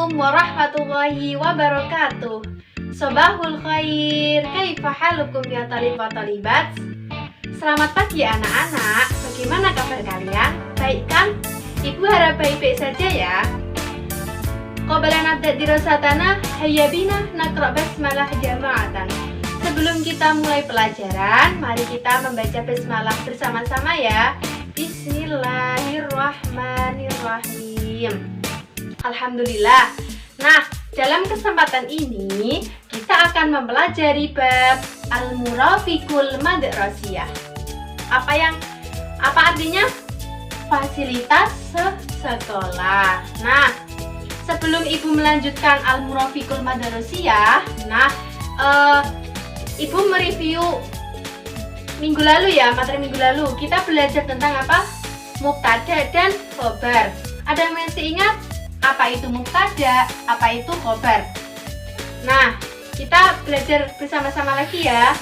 Assalamualaikum warahmatullahi wabarakatuh. Sobahul khair, kaifa halukum ya talib wa talibat. Selamat pagi anak-anak, bagaimana kabar kalian? Baik kan? Ibu harap baik-baik saja ya. Qabla nabda dirasatana, hayya bina naqra basmalah jama'atan. Sebelum kita mulai pelajaran, mari kita membaca basmalah bersama-sama ya. Bismillahirrahmanirrahim. Alhamdulillah. Nah, dalam kesempatan ini kita akan mempelajari bab Al-Murafiqul Madrasiyah. Apa artinya? Fasilitas sekolah. Nah, sebelum Ibu melanjutkan Al-Murafiqul Madrasiyah, Ibu mereview minggu lalu ya, materi minggu lalu. Kita belajar tentang apa? Mubtada dan khobar. Ada yang masih ingat? Apa itu mubtada? Apa itu khobar? Nah, kita belajar bersama-sama lagi ya.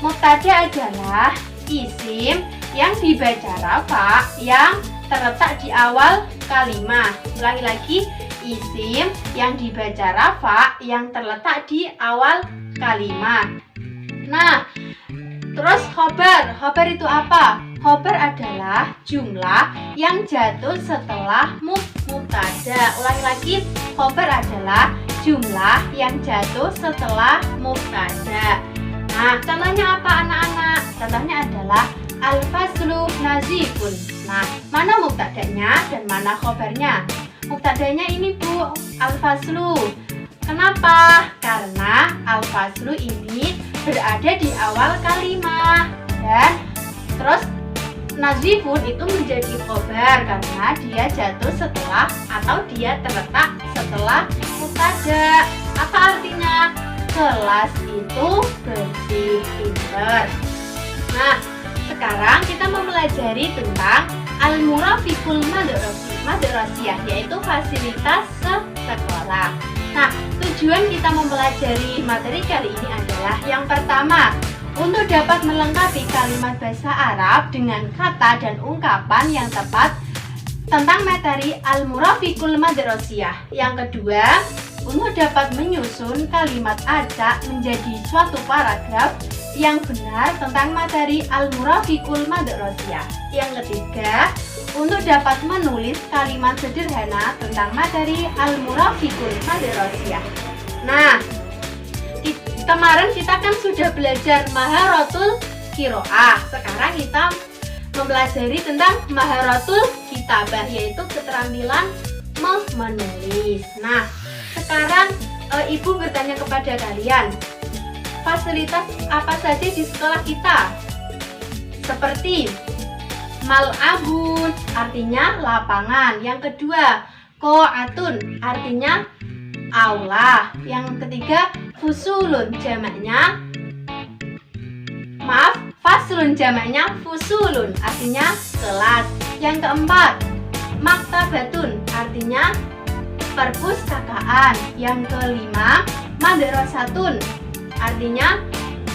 Mubtada adalah isim yang dibaca rafa yang terletak di awal kalimat. Ulangi lagi, isim yang dibaca rafa yang terletak di awal kalimat. Nah, terus khobar. Khobar itu apa? Khobar adalah jumlah yang jatuh setelah mubtada. Ulangi lagi, khobar adalah jumlah yang jatuh setelah mubtada. Nah, contohnya apa anak-anak? Contohnya adalah al-faslu nazifun. Nah, mana mubtadanya dan mana khobarnya? Mubtadanya ini Bu, al-faslu. Kenapa? Karena al-faslu ini berada di awal kalimat. Dan terus nazifun itu menjadi khobar karena dia jatuh setelah atau dia terletak setelah mubtada. Apa artinya? Kelas itu bersih, pintar. Nah, sekarang kita mempelajari tentang Al-Murafiqul Madrasiyah, yaitu fasilitas sekolah. Nah, tujuan kita mempelajari materi kali ini adalah yang pertama, untuk dapat melengkapi kalimat bahasa Arab dengan kata dan ungkapan yang tepat tentang materi Al-Murafiqul Madrasiyah. Yang kedua, untuk dapat menyusun kalimat acak menjadi suatu paragraf yang benar tentang materi Al-Murafiqul Madrasiyah. Yang ketiga, untuk dapat menulis kalimat sederhana tentang materi Al-Murafiqul Madrasiyah. Nah, kemarin kita kan sudah belajar Maharatul Qiraah. Sekarang kita mempelajari tentang Maharatul Kitabah, yaitu keterampilan menulis. Nah, sekarang Ibu bertanya kepada kalian, fasilitas apa saja di sekolah kita? Seperti mal'abun, artinya lapangan. Yang kedua, qo'atun, artinya aula. Yang ketiga, fusulun, jamaknya faslun, jamaknya fusulun, artinya kelas. Yang keempat, maktabatun, artinya perpustakaan. Yang kelima, madrasatun, artinya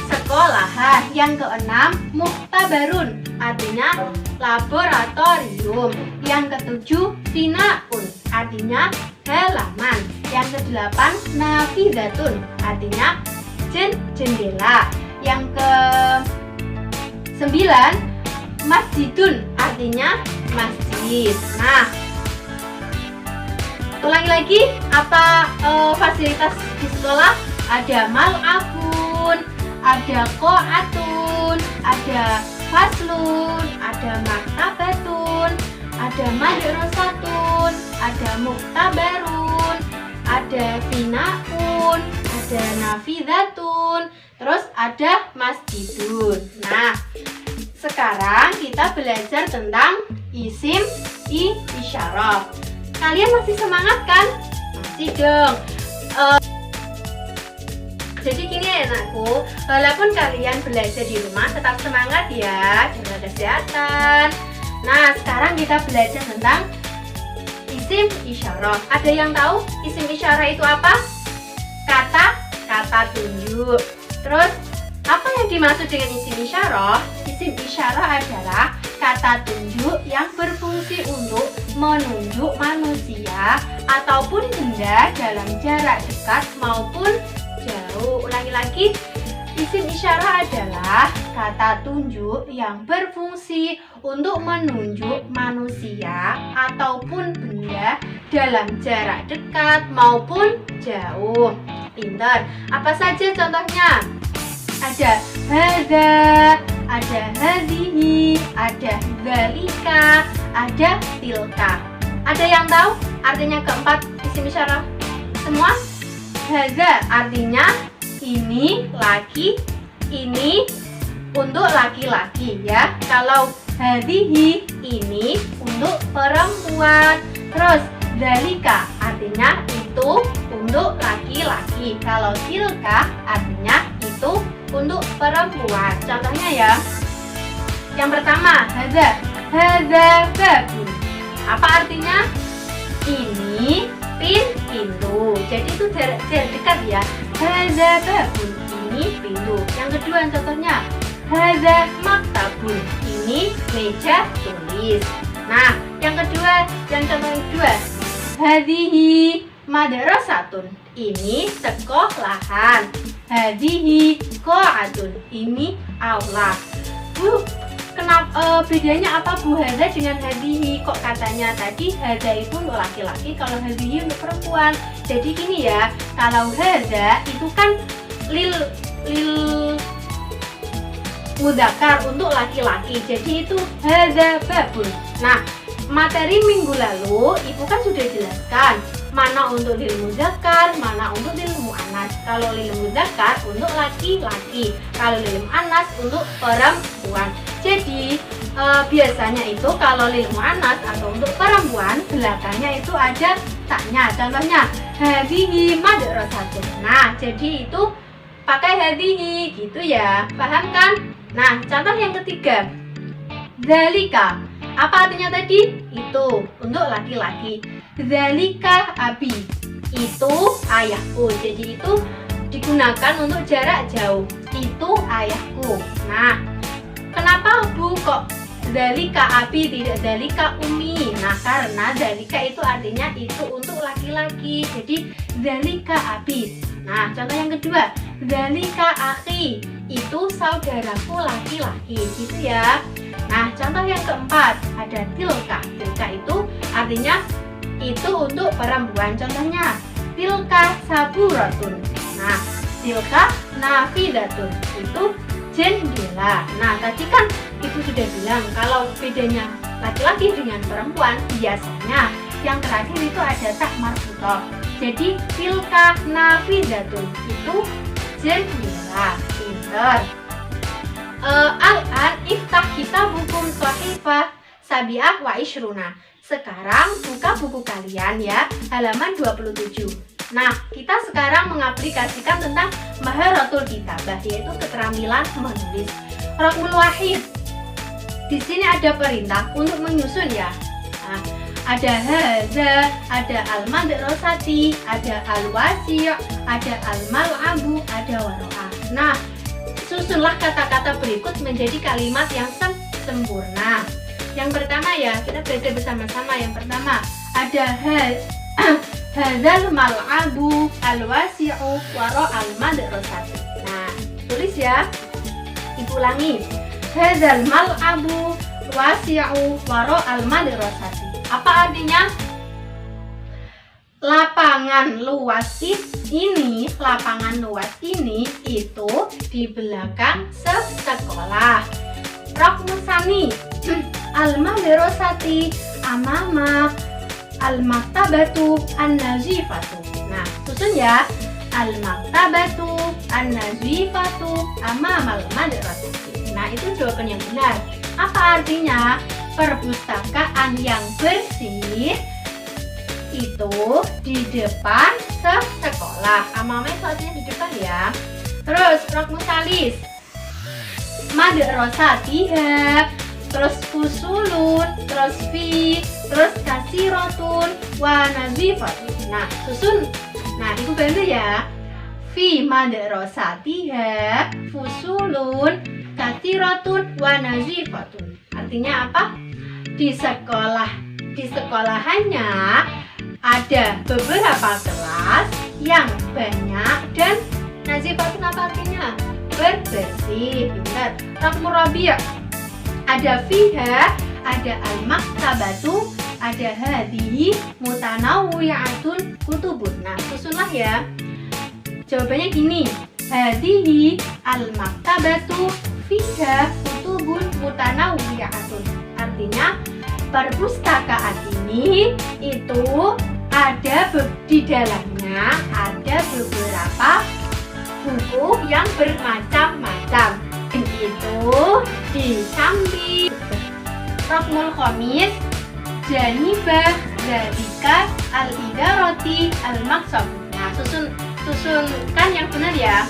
sekolahan. Yang keenam, muktabarun, artinya laboratorium. Yang ketujuh, finaun, artinya halaman. Yang kedelapan, nafidatun, artinya jendela. Yang ke-9, masjidun, artinya masjid. Nah, ulangi lagi, apa fasilitas di sekolah? Ada mal'abun, ada qo'atun, ada faslun, ada maktabatun, ada madrasatun, ada muktabarun, ada finaun, ada nafidatun, terus ada masjidun. Nah, sekarang kita belajar tentang isim isyarah. Kalian masih semangat kan? Masih dong. Jadi gini ya anakku, walaupun kalian belajar di rumah tetap semangat ya, jaga kesehatan. Nah, sekarang kita belajar tentang isim isyarah. Ada yang tahu isim isyarah itu apa? Kata tunjuk. Terus, apa yang dimaksud dengan isim isyarah? Isim isyarah adalah kata tunjuk yang berfungsi untuk menunjuk manusia ataupun benda dalam jarak dekat maupun jauh. Ulangi lagi, isim isyarah adalah kata tunjuk yang berfungsi untuk menunjuk manusia ataupun benda dalam jarak dekat maupun jauh. Pintar. Apa saja contohnya? Ada hadza, ada hadhihi, ada dzalika, ada tilka. Ada yang tahu artinya keempat isim isyarah? Semua? Hadza artinya ini laki, ini untuk laki-laki ya. Kalau hadhihi ini untuk perempuan. Terus dzalika artinya itu untuk laki-laki. Kalau tilka artinya itu untuk perempuan. Contohnya ya. Yang pertama, hadza babun. Apa artinya? Ini pintu. Jadi itu jarak dekat ya. Hadza babun. Ini pintu. Yang kedua contohnya, hadza maktabun. Ini meja tulis. Nah, yang kedua, yang contoh yang kedua, hadhihi madrasatun. Ini sekolahan. Hadhihi qa'atun. Ini aula. Bu, kenapa bedanya apa Bu hadza dengan hadhihi? Kok katanya tadi hadza itu untuk laki-laki, kalau hadhihi untuk perempuan. Jadi gini ya, kalau hadza itu kan lil mudzakkar untuk laki-laki. Jadi itu hadza babun. Nah, materi minggu lalu Ibu kan sudah jelaskan mana untuk lil mudzakkar, mana untuk lil muannas. Kalau lil mudzakkar untuk laki-laki, kalau lil muannas untuk perempuan. Jadi biasanya itu kalau lil muannas atau untuk perempuan belakangnya itu ada taknya. Contohnya hadhihi madrasatun. Nah, jadi itu pakai hadhihi gitu ya. Paham kan? Nah, contoh yang ketiga, dzalika. Apa artinya tadi? Itu untuk laki-laki. Dzalika abi. Itu ayahku. Jadi itu digunakan untuk jarak jauh. Itu ayahku. Nah, kenapa Bu kok dzalika abi tidak dzalika umi? Nah, karena dzalika itu artinya itu untuk laki-laki. Jadi dzalika abi. Nah, contoh yang kedua, dzalika akhi. Itu saudaraku laki-laki, gitu ya. Nah, contoh yang keempat ada tilka. Tilka itu artinya itu untuk perempuan. Contohnya tilka saburatun. Nah, tilka nafidatun. Itu jendela. Nah, tadi kan Ibu sudah bilang kalau bedanya laki-laki dengan perempuan biasanya yang terakhir itu ada tak marfutoh. Jadi tilka nafidatun itu jendela. Pinter. Al-an iftah kitab hukum sahifah sabi'ah wa ishruna. Sekarang buka buku kalian ya, halaman 27. Nah, kita sekarang mengaplikasikan tentang maharatul kitabah, yaitu keterampilan menulis. Raqmul wahid. Di sini ada perintah untuk menyusun ya. Nah, ada hadza, ada al-madrasati, ada al-wasi', ada al-mal'abu, ada waro'ah. Nah, susunlah kata-kata berikut menjadi kalimat yang sempurna. Yang pertama ya, kita belajar bersama-sama. Yang pertama ada hadzal mal'abu al-wasi'u waro al-madrasati. Nah, tulis ya. Ibu ulangi. Hadzal mal'abu wasi'u waro al-madrasati. Apa artinya? Lapangan luas ini, lapangan luas ini itu di belakang sekolah. Raqmusani al-madrasati amama al-maktabatu an-nazifatu. Nah, susun ya. Al-maktabatu an-nazifatu amama al-madrasati. Nah, itu jawaban yang benar. Apa artinya? Perpustakaan yang bersih itu di depan sekolah. Amama itu artinya di depan ya. Terus raqmusalis madrasatiha, terus fusulun, terus fi, terus kasirotun wa nazifatun. Nah, susun. Nah, Ibu bantu ya. Fi madrasatiha, fusulun, kasirotun wa nazifatun. Artinya apa? Di sekolah Di sekolahannya ada beberapa kelas yang banyak dan nazifatun apa artinya? Berbersih. Benar. Rakmur Rabi'. Ada fiha, ada al-maktabatu, ada hadhihi mutanawwi'atun kutubun. Nah, susunlah ya. Jawabannya gini. Hadhihi al-maktabatu fiha kutubun mutanawwi'atun. Artinya perpustakaan ini itu ada di dalamnya ada beberapa buku yang bermacam-macam. Itu di samping Rokmul Khomis Janibah Zalika Al-Idaroti Al-Maksab. Nah, susunkan yang benar ya.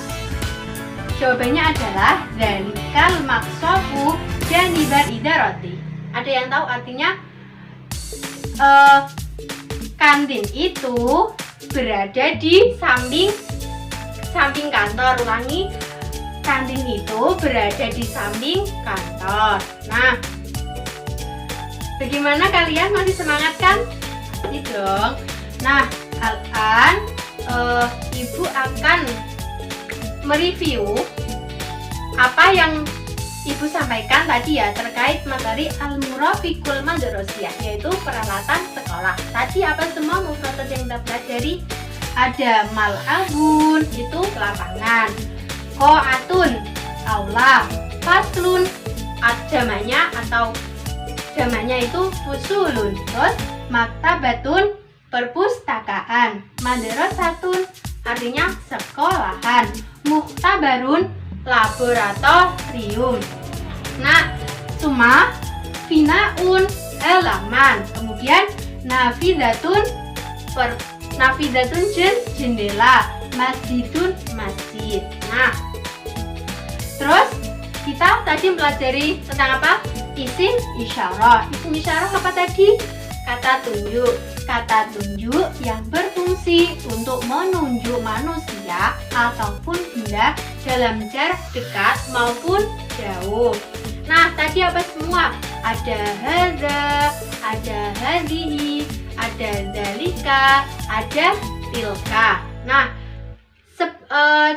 Jawabannya adalah Zalikal Maksabu Janibah Idaroti. Ada yang tahu artinya? Kantin itu berada di samping kantor. Ulangi, kantin itu berada di samping kantor. Nah, bagaimana kalian, masih semangat kan? Masih dong. Nah, Ibu akan mereview apa yang Ibu sampaikan tadi ya terkait materi Al-Murafiqul Madrasiyah, yaitu peralatan sekolah. Tadi apa semua mufradat yang kita pelajari? Ada mal'abun, itu lapangan, qo'atun, aula, faslun, jamannya itu fusulun, terus maktabatun, perpustakaan, madrasatun, artinya sekolahan, muhtabarun, laboratorium. Nah, summa finaun, halaman, kemudian nafidatun, jendela, masjidun, masjid. Nah, terus kita tadi mempelajari tentang apa? Isim isyarah. Isim isyarah apa tadi? Kata tunjuk. Kata tunjuk yang berfungsi untuk menunjuk manusia ataupun benda dalam jarak dekat maupun jauh. Nah, tadi apa semua? Ada hadza, ada hadhihi, ada dzalika, ada tilka. Nah,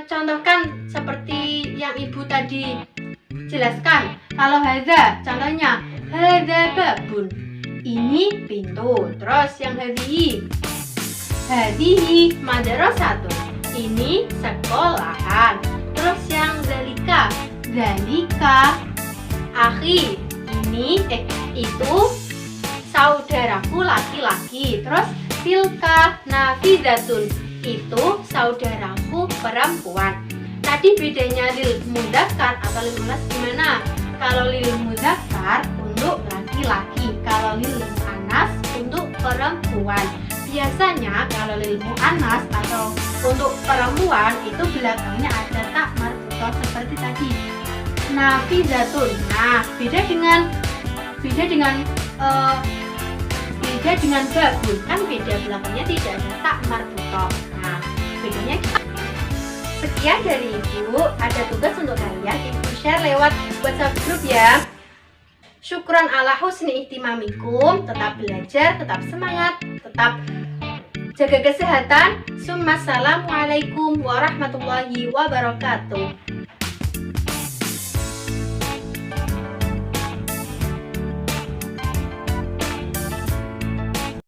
contohkan seperti yang Ibu tadi jelaskan. Kalau hadza, contohnya hadza babun, ini pintu. Terus yang hadhihi madrasatun, ini sekolahan. Terus yang dzalika akhi, ini itu saudaraku laki-laki. Terus tilka nafidatun, itu saudaraku perempuan. Tadi bedanya lil mudzakkar atau lil muannas gimana? Kalau lil mudzakkar untuk laki-laki, kalau lil muannas untuk perempuan. Biasanya kalau lil muannas atau untuk perempuan itu belakangnya ada tak marbutoh seperti tadi. Nafizatun. Nah, beda dengan babun, kan beda, belakangnya tidak ada tak marbutoh. Nah, bedanya sekian dari Ibu. Ada tugas untuk kalian, Ibu share lewat WhatsApp grup ya. Syukran ala husni ihtimamikum. Tetap belajar, tetap semangat, tetap jaga kesehatan. Assalamualaikum warahmatullahi wabarakatuh.